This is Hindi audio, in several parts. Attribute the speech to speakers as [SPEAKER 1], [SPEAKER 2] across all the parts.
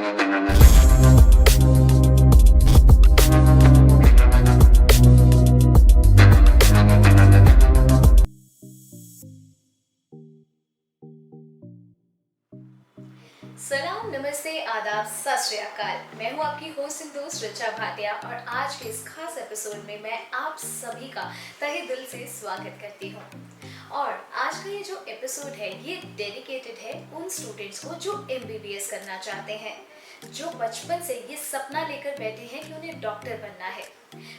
[SPEAKER 1] सलाम, नमस्ते, आदाब, सत श्री अकाल। मैं हूँ आपकी होस्ट एंड दोस्त ऋचा भाटिया और आज के इस खास एपिसोड में मैं आप सभी का तहे दिल से स्वागत करती हूँ। और आज का ये जो एपिसोड है ये डेडिकेटेड है उन स्टूडेंट्स को जो MBBS करना चाहते हैं, जो बचपन से ये सपना लेकर बैठे हैं कि उन्हें डॉक्टर बनना है।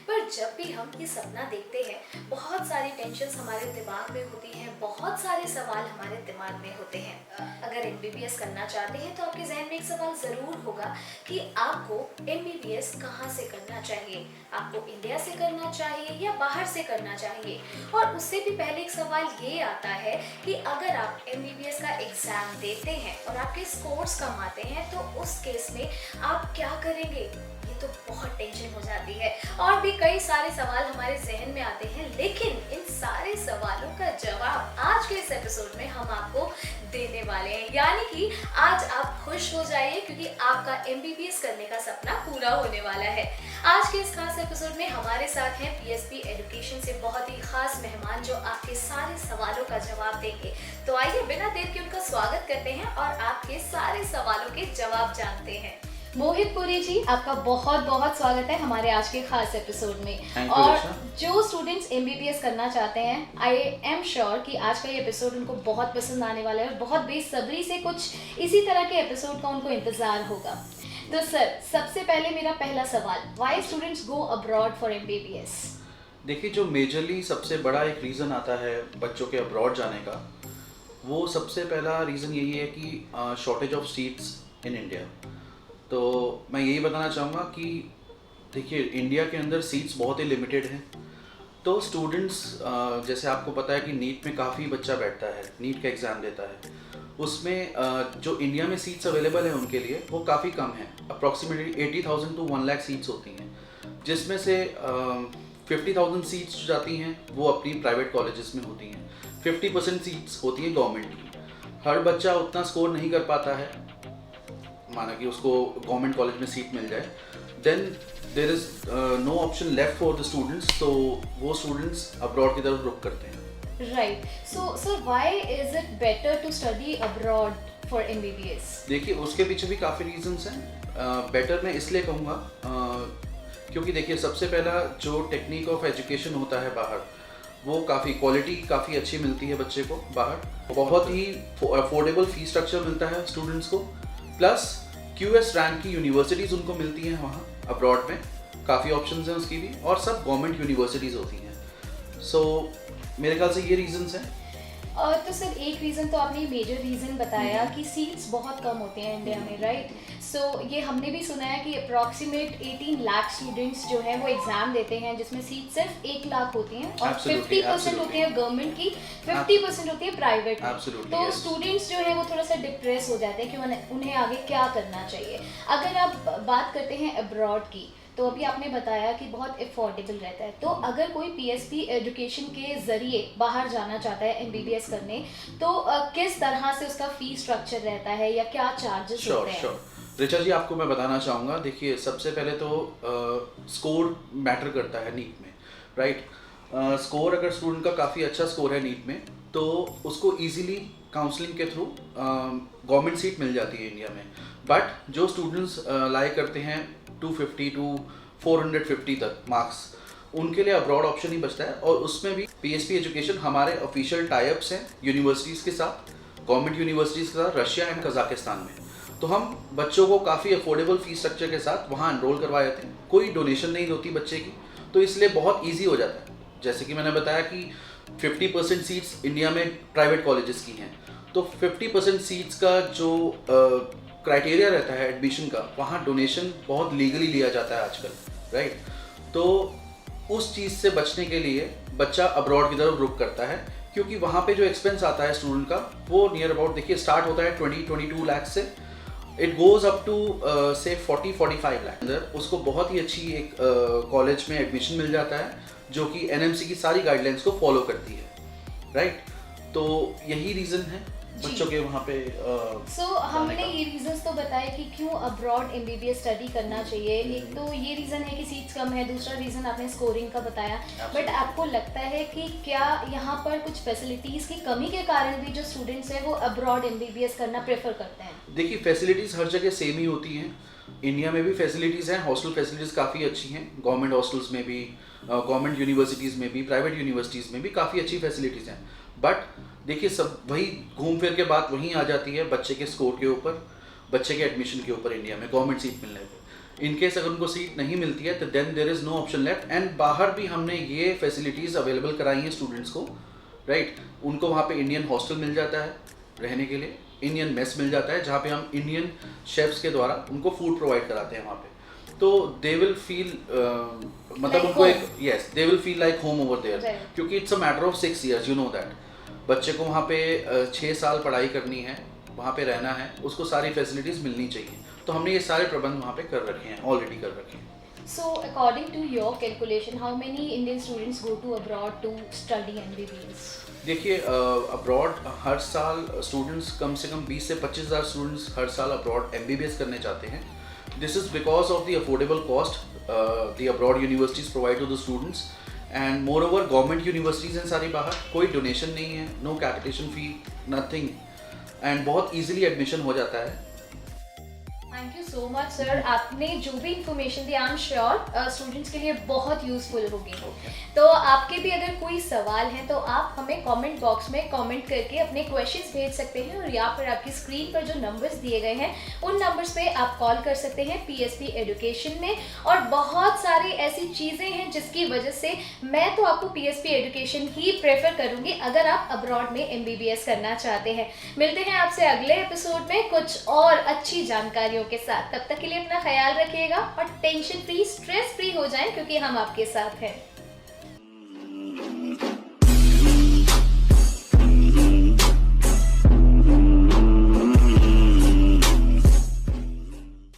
[SPEAKER 1] पर जब भी हम ये सपना देखते हैं बहुत सारी टेंशन्स हमारे दिमाग में होती हैं, बहुत सारे सवाल हमारे दिमाग में होते हैं। अगर MBBS करना चाहते हैं तो आपके जहन में एक सवाल ज़रूर होगा कि आपको MBBS कहाँ से करना चाहिए, आपको इंडिया से करना चाहिए या बाहर से करना चाहिए। और उससे भी पहले एक सवाल ये आता है कि अगर आप MBBS का एग्ज़ाम देते हैं और आपके स्कोर्स कम आते हैं तो उस केस में आप क्या करेंगे, ये तो बहुत टेंशन हो जाती है। और भी कई सारे सवाल हमारे जहन में आते हैं, लेकिन इन सारे सवालों का जवाब आज के इस एपिसोड में हम आपको देने वाले हैं। यानी कि आज आप खुश हो जाइए क्योंकि आपका MBBS करने का सपना पूरा होने वाला है। आज के इस खास एपिसोड में हमारे साथ हैं PSP एजुकेशन से बहुत ही खास मेहमान जो आपके सारे सवालों का जवाब देंगे। तो आइए बिना देर के उनका स्वागत करते हैं और आपके सारे सवालों के जवाब जानते हैं। मोहित पुरी जी, आपका बहुत बहुत स्वागत है हमारे आज के खास एपिसोड में। और जो स्टूडेंट्स MBBS करना चाहते हैं, आई एम श्योर कि आज का ये एपिसोड उनको बहुत पसंद आने वाला है और बहुत बेसब्री से कुछ इसी तरह के एपिसोड का उनको इंतज़ार होगा। तो सर, सबसे पहले मेरा पहला सवाल, why students go abroad for MBBS?
[SPEAKER 2] देखिए, जो मेजरली सबसे बड़ा एक रीज़न आता है बच्चों के अब्रॉड जाने का, वो सबसे पहला रीज़न यही है कि shortage of seats in India. तो मैं यही बताना चाहूँगा कि देखिए, इंडिया के अंदर सीट्स बहुत ही लिमिटेड हैं। तो स्टूडेंट्स, जैसे आपको पता है कि नीट में काफ़ी बच्चा बैठता है, नीट का एग्ज़ाम देता है, उसमें जो इंडिया में सीट्स अवेलेबल हैं उनके लिए वो काफ़ी कम है। अप्रॉक्सीमेटली 80,000 to 1 लाख सीट्स होती हैं, जिसमें से 50,000 सीट्स जो जाती हैं वो अपनी प्राइवेट कॉलेजेस में होती हैं, 50% सीट्स होती हैं गवर्नमेंट की। हर बच्चा उतना स्कोर नहीं कर पाता है, माना कि उसको गवर्नमेंट कॉलेज में सीट मिल जाए, then there is no option left for the students, तो वो स्टूडेंट्स अब्रॉड की तरफ रुख करते हैं।
[SPEAKER 1] Right. So sir, why is it better to study abroad for MBBS?
[SPEAKER 2] देखिए, उसके पीछे भी काफ़ी रीजंस हैं। बेटर मैं इसलिए कहूँगा क्योंकि देखिए, सबसे पहला जो टेक्निक ऑफ एजुकेशन होता है बाहर, वो काफ़ी क्वालिटी काफ़ी अच्छी मिलती है बच्चे को बाहर। बहुत ही अफोर्डेबल फी स्ट्रक्चर मिलता है स्टूडेंट्स को, प्लस QS रैंक की यूनिवर्सिटीज़ उनको मिलती हैं वहाँ अब्रॉड में, काफ़ी ऑप्शंस हैं उसकी भी, और सब गवर्नमेंट यूनिवर्सिटीज़ होती हैं। सो मेरे ख्याल से ये रीजंस हैं।
[SPEAKER 1] तो सर, एक रीज़न तो आपने मेजर रीज़न बताया कि सीट्स बहुत कम होते हैं इंडिया में, राइट? सो ये हमने भी सुना है कि अप्रॉक्सीमेट 18 लाख स्टूडेंट्स जो हैं वो एग्ज़ाम देते हैं, जिसमें सीट सिर्फ 1 लाख होती हैं और 50% होती है गवर्नमेंट की, 50% होती है प्राइवेट की। तो स्टूडेंट्स जो है वो थोड़ा सा डिप्रेस हो जाते हैं कि उन्हें आगे क्या करना चाहिए। अगर आप बात करते हैं अब्रॉड की, तो अभी आपने बताया कि बहुत अफोर्डेबल रहता है। तो अगर कोई PSP एजुकेशन के ज़रिए बाहर जाना चाहता है MBBS करने, तो किस तरह से उसका फ़ी स्ट्रक्चर रहता है या क्या चार्जेस होते हैं?
[SPEAKER 2] ऋचा जी, आपको मैं बताना चाहूँगा। देखिए, सबसे पहले तो स्कोर मैटर करता है नीट में, राइट? स्कोर, अगर स्टूडेंट का काफ़ी अच्छा स्कोर है नीट में, तो उसको ईजिली काउंसलिंग के थ्रू गवर्नमेंट सीट मिल जाती है इंडिया में। बट जो स्टूडेंट्स लाई करते हैं 250 to 450 तक मार्क्स, उनके लिए अब्रॉड ऑप्शन ही बचता है। और उसमें भी PSP एजुकेशन हमारे ऑफिशियल टाइप्स हैं यूनिवर्सिटीज़ के साथ, गवर्नमेंट यूनिवर्सिटीज़ के साथ, रशिया एंड कजाकिस्तान में। तो हम बच्चों को काफ़ी अफोर्डेबल फीस स्ट्रक्चर के साथ वहाँ एनरोल करवा देते हैं, कोई डोनेशन नहीं होती बच्चे की, तो इसलिए बहुत ईजी हो जाता है। जैसे कि मैंने बताया कि 50% सीट्स इंडिया में प्राइवेट कॉलेजेस की हैं, तो 50% सीट्स का जो क्राइटेरिया रहता है एडमिशन का, वहाँ डोनेशन बहुत लीगली लिया जाता है आजकल, राइट? तो उस चीज़ से बचने के लिए बच्चा अब्रॉड की तरफ रुख करता है, क्योंकि वहाँ पे जो एक्सपेंस आता है स्टूडेंट का, वो नियर अबाउट, देखिए, स्टार्ट होता है 22 लाख से, इट गोज़ अप टू से 40-45 लाख। अंदर उसको बहुत ही अच्छी एक कॉलेज में एडमिशन मिल जाता है जो कि NMC की सारी गाइडलाइंस को फॉलो करती है, राइट? तो यही रीज़न है बच्चों के वहाँ पे
[SPEAKER 1] सो हमने ये रीजंस तो बताए कि क्यों अब्रॉड एमबीबीएस स्टडी करना चाहिए। एक तो ये रीज़न है कि सीट्स कम है, दूसरा रीज़न आपने स्कोरिंग का बताया। बट आपको लगता है कि क्या यहाँ पर कुछ फैसिलिटीज़ की कमी के कारण भी जो स्टूडेंट्स हैं वो अब्रॉड एमबीबीएस करना प्रेफर करते हैं?
[SPEAKER 2] देखिए फैसिलिटीज़ हर जगह सेम ही होती हैं। इंडिया में भी फैसिलिटीज़ हैं, हॉस्टल फैसिलिटीज़ काफ़ी अच्छी हैं, गवर्नमेंट हॉस्टल्स में भी, गवर्नमेंट यूनिवर्सिटीज़ में भी, प्राइवेट यूनिवर्सिटीज़ में भी काफ़ी अच्छी फैसिलिटीज़ हैं। बट देखिए सब वही घूम फिर के बात वहीं आ जाती है बच्चे के स्कोर के ऊपर, बच्चे के एडमिशन के ऊपर इंडिया में गवर्नमेंट सीट मिलने पर। इन केस अगर उनको सीट नहीं मिलती है तो then there is no option left. And बाहर भी हमने ये फैसिलिटीज़ अवेलेबल कराई हैं स्टूडेंट्स को, राइट। उनको वहाँ पे इंडियन हॉस्टल मिल जाता है रहने के लिए, इंडियन मेस मिल जाता है जहाँ पे हम इंडियन शेफ्स के द्वारा उनको फूड प्रोवाइड कराते हैं वहाँ पे। तो दे विल फील मतलब
[SPEAKER 1] Like
[SPEAKER 2] उनको एक
[SPEAKER 1] home.
[SPEAKER 2] Yes they will feel like home over there,
[SPEAKER 1] Right.
[SPEAKER 2] क्योंकि it's a matter of 6 years, you know that. बच्चे को वहाँ पे 6 साल पढ़ाई करनी है, वहाँ पे रहना है, उसको सारी फैसिलिटीज़ मिलनी चाहिए। तो हमने ये सारे प्रबंध वहाँ पे कर रखे हैं, ऑलरेडी कर रखे हैं।
[SPEAKER 1] So according to your calculation, how many Indian students go to abroad to study MBBS?
[SPEAKER 2] देखिए अब्रॉड हर साल स्टूडेंट्स कम से कम 20 से 25,000 स्टूडेंट्स हर साल अब्रॉड एमबीबीएस करने चाहते हैं। This is because of the affordable cost the abroad universities provide to the students. And moreover government universities हैं सारी बाहर, कोई डोनेशन नहीं है, no capitation fee, nothing, and बहुत ईजिली एडमिशन हो जाता है।
[SPEAKER 1] Thank you so much sir, आपने जो भी इंफॉर्मेशन दी आई एम श्योर स्टूडेंट्स के लिए बहुत यूजफुल होगी। तो आपके भी अगर कोई सवाल है तो आप हमें कमेंट बॉक्स में कमेंट करके अपने क्वेश्चंस भेज सकते हैं, और या फिर आपकी स्क्रीन पर जो नंबर्स दिए गए हैं उन नंबर्स पे आप कॉल कर सकते हैं पीएसपी एजुकेशन में। और बहुत सारी ऐसी चीज़ें हैं जिसकी वजह से मैं तो आपको पीएसपी एजुकेशन ही प्रेफर करूँगी अगर आप अब्रॉड में एमबीबीएस करना चाहते हैं। मिलते हैं आपसे अगले एपिसोड में कुछ और अच्छी जानकारियों के साथ। तब तक के लिए अपना ख्याल रखिएगा और टेंशन फ्री, स्ट्रेस फ्री हो जाएं, क्योंकि हम आपके साथ हैं।